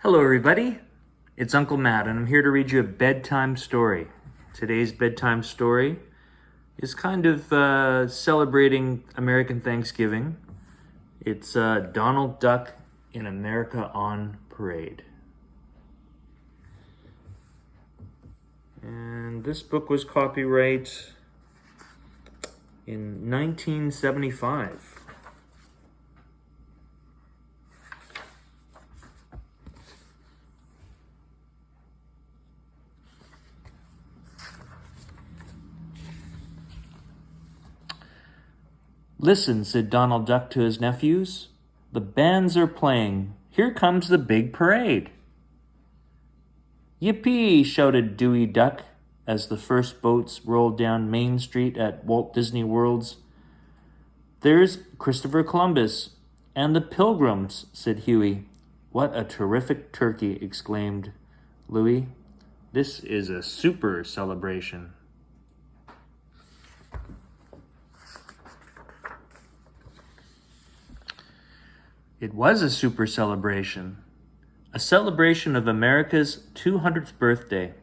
Hello everybody, it's Uncle Matt and I'm here to read you a bedtime story. Today's bedtime story is kind of celebrating American Thanksgiving. It's Donald Duck in America on Parade. And this book was copyright in 1975. "Listen," said Donald Duck to his nephews. "The bands are playing. Here comes the big parade." "Yippee!" shouted Dewey Duck as the first boats rolled down Main Street at Walt Disney World's. "There's Christopher Columbus and the Pilgrims," said Huey. "What a terrific turkey!" exclaimed Louie. "This is a super celebration." It was a super celebration. A celebration of America's 200th birthday.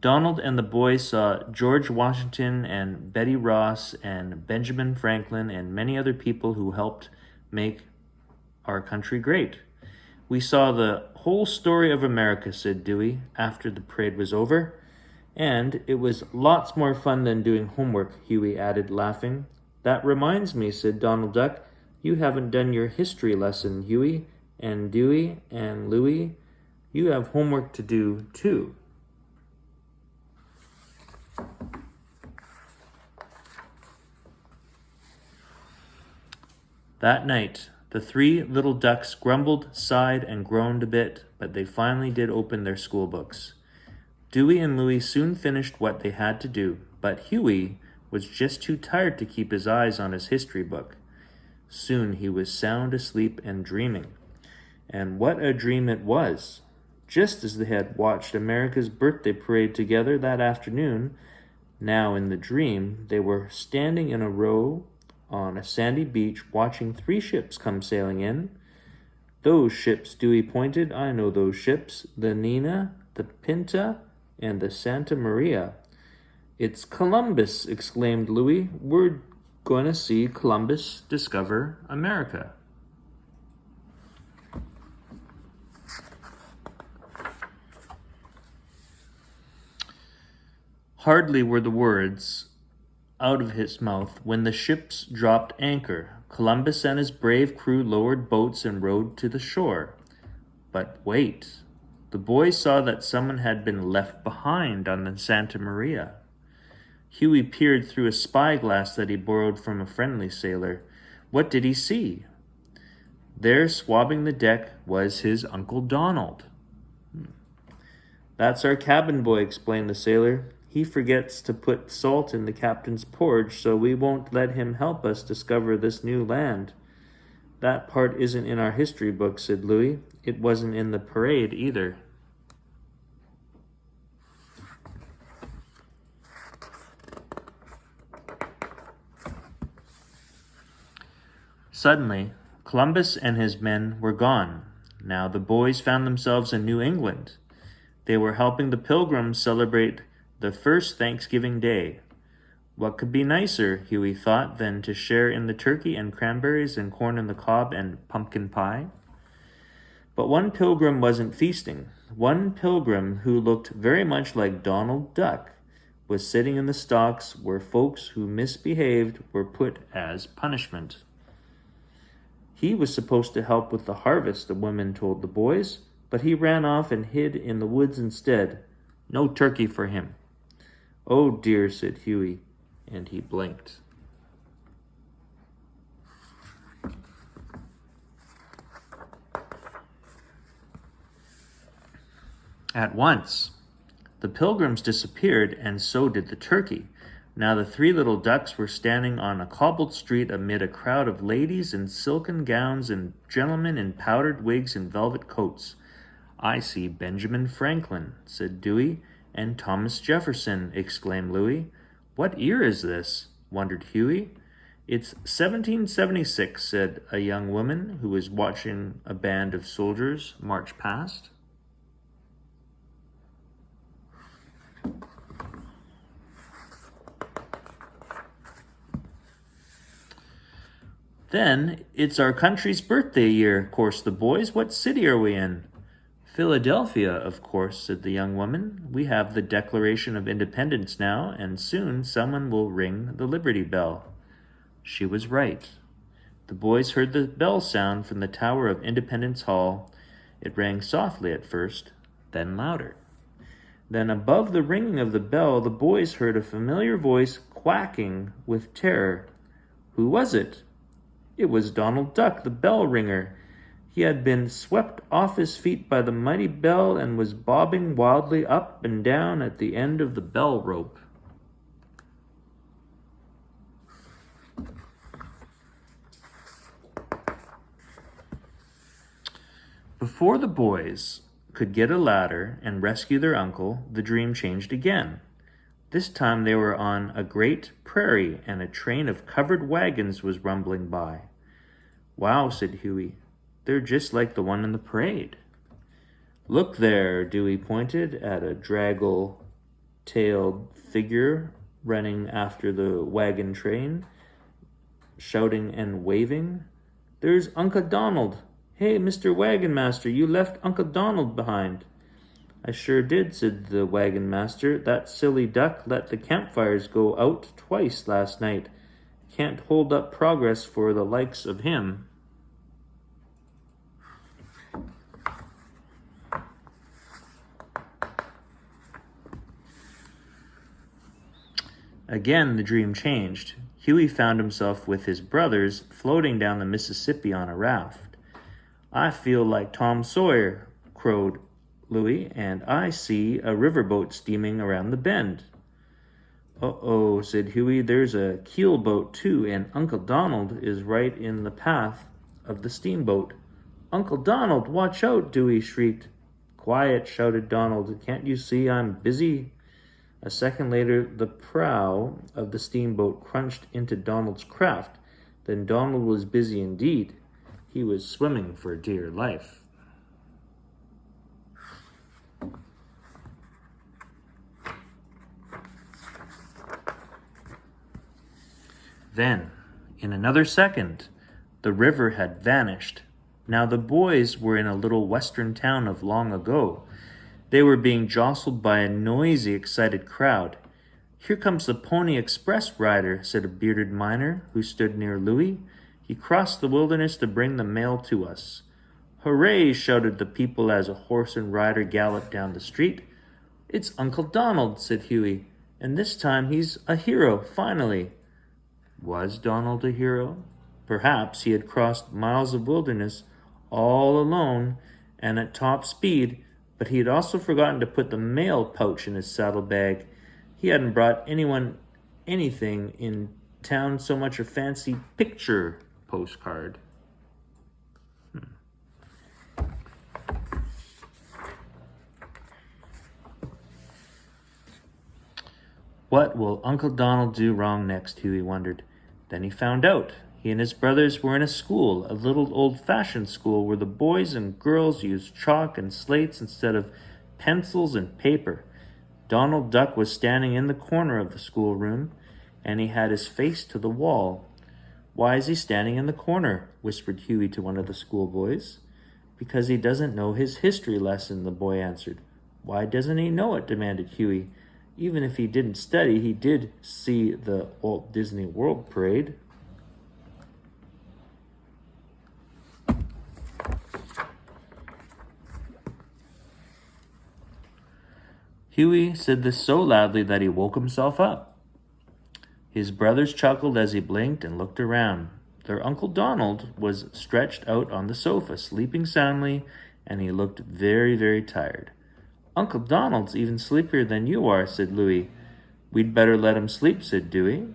Donald and the boys saw George Washington and Betty Ross and Benjamin Franklin and many other people who helped make our country great. "We saw the whole story of America," said Dewey after the parade was over. "And it was lots more fun than doing homework," Huey added, laughing. "That reminds me," said Donald Duck. "You haven't done your history lesson, Huey, and Dewey and Louie. You have homework to do, too." That night, the three little ducks grumbled, sighed, and groaned a bit, but they finally did open their school books. Dewey and Louie soon finished what they had to do, but Huey was just too tired to keep his eyes on his history book. Soon he was sound asleep and dreaming. And what a dream it was! Just as they had watched America's birthday parade together that afternoon, now in the dream they were standing in a row on a sandy beach watching three ships come sailing in. "Those ships," Dewey pointed. "I know those ships. The Nina, the Pinta, and the Santa Maria." "It's Columbus!" exclaimed Louie. "We're going to see Columbus discover America." Hardly were the words out of his mouth when the ships dropped anchor. Columbus and his brave crew lowered boats and rowed to the shore. But wait, the boys saw that someone had been left behind on the Santa Maria. Huey peered through a spyglass that he borrowed from a friendly sailor. What did he see? There, swabbing the deck, was his Uncle Donald. "That's our cabin boy," explained the sailor. "He forgets to put salt in the captain's porridge, so we won't let him help us discover this new land." "That part isn't in our history book," said Louie. "It wasn't in the parade either." Suddenly, Columbus and his men were gone. Now the boys found themselves in New England. They were helping the Pilgrims celebrate the first Thanksgiving Day. What could be nicer, Huey thought, than to share in the turkey and cranberries and corn on the cob and pumpkin pie? But one Pilgrim wasn't feasting. One Pilgrim, who looked very much like Donald Duck, was sitting in the stocks where folks who misbehaved were put as punishment. He was supposed to help with the harvest, the women told the boys, but he ran off and hid in the woods instead. No turkey for him. "Oh dear," said Huey, and he blinked. At once, the Pilgrims disappeared, and so did the turkey. Now the three little ducks were standing on a cobbled street amid a crowd of ladies in silken gowns and gentlemen in powdered wigs and velvet coats. "I see Benjamin Franklin," said Dewey. "And Thomas Jefferson," exclaimed Louie. "What year is this?" wondered Huey. "It's 1776, said a young woman who was watching a band of soldiers march past. Then it's our country's birthday year, chorused the boys. What city are we in? Philadelphia, of course, said the young woman. We have the Declaration of Independence now, and soon someone will ring the Liberty Bell. She was right. The boys heard the bell sound from the tower of Independence Hall. It rang softly at first, then louder. Then above the ringing of the bell, the boys heard a familiar voice quacking with terror. Who was it? It was Donald Duck, the bell ringer. He had been swept off his feet by the mighty bell and was bobbing wildly up and down at the end of the bell rope. Before the boys could get a ladder and rescue their uncle, the dream changed again. This time they were on a great prairie, and a train of covered wagons was rumbling by. Wow, said Huey. They're just like the one in the parade. Look there, Dewey pointed at a draggle-tailed figure running after the wagon train, shouting and waving. There's Uncle Donald. Hey, Mr. Wagon Master, you left Uncle Donald behind. I sure did, said the wagon master. That silly duck let the campfires go out twice last night. Can't hold up progress for the likes of him. Again, the dream changed. Huey found himself with his brothers floating down the Mississippi on a raft. I feel like Tom Sawyer, crowed Louie, and I see a riverboat steaming around the bend. Uh-oh, said Huey, there's a keelboat too, and Uncle Donald is right in the path of the steamboat. Uncle Donald, watch out, Dewey shrieked. Quiet, shouted Donald. Can't you see I'm busy? A second later, the prow of the steamboat crunched into Donald's craft. Then Donald was busy indeed. He was swimming for dear life. Then, in another second, the river had vanished. Now the boys were in a little western town of long ago. They were being jostled by a noisy, excited crowd. Here comes the Pony Express rider, said a bearded miner who stood near Louis. He crossed the wilderness to bring the mail to us. Hooray, shouted the people as a horse and rider galloped down the street. It's Uncle Donald, said Huey, and this time he's a hero, finally. Was Donald a hero? Perhaps he had crossed miles of wilderness all alone and at top speed, but he had also forgotten to put the mail pouch in his saddlebag. He hadn't brought anyone anything in town so much a fancy picture postcard. What will Uncle Donald do wrong next, Huey wondered. Then he found out. He and his brothers were in a school, a little old-fashioned school where the boys and girls used chalk and slates instead of pencils and paper. Donald Duck was standing in the corner of the schoolroom, and he had his face to the wall. Why is he standing in the corner? Whispered Huey to one of the schoolboys. Because he doesn't know his history lesson, the boy answered. Why doesn't he know it? Demanded Huey. Even if he didn't study, he did see the Walt Disney World parade. Huey said this so loudly that he woke himself up. His brothers chuckled as he blinked and looked around. Their Uncle Donald was stretched out on the sofa, sleeping soundly, and he looked very, very tired. Uncle Donald's even sleepier than you are, said Louie. We'd better let him sleep, said Dewey.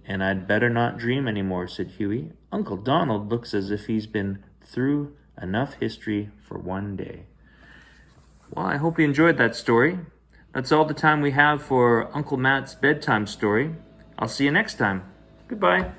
And I'd better not dream any more, said Huey. Uncle Donald looks as if he's been through enough history for one day. Well, I hope you enjoyed that story. That's all the time we have for Uncle Matt's bedtime story. I'll see you next time. Goodbye.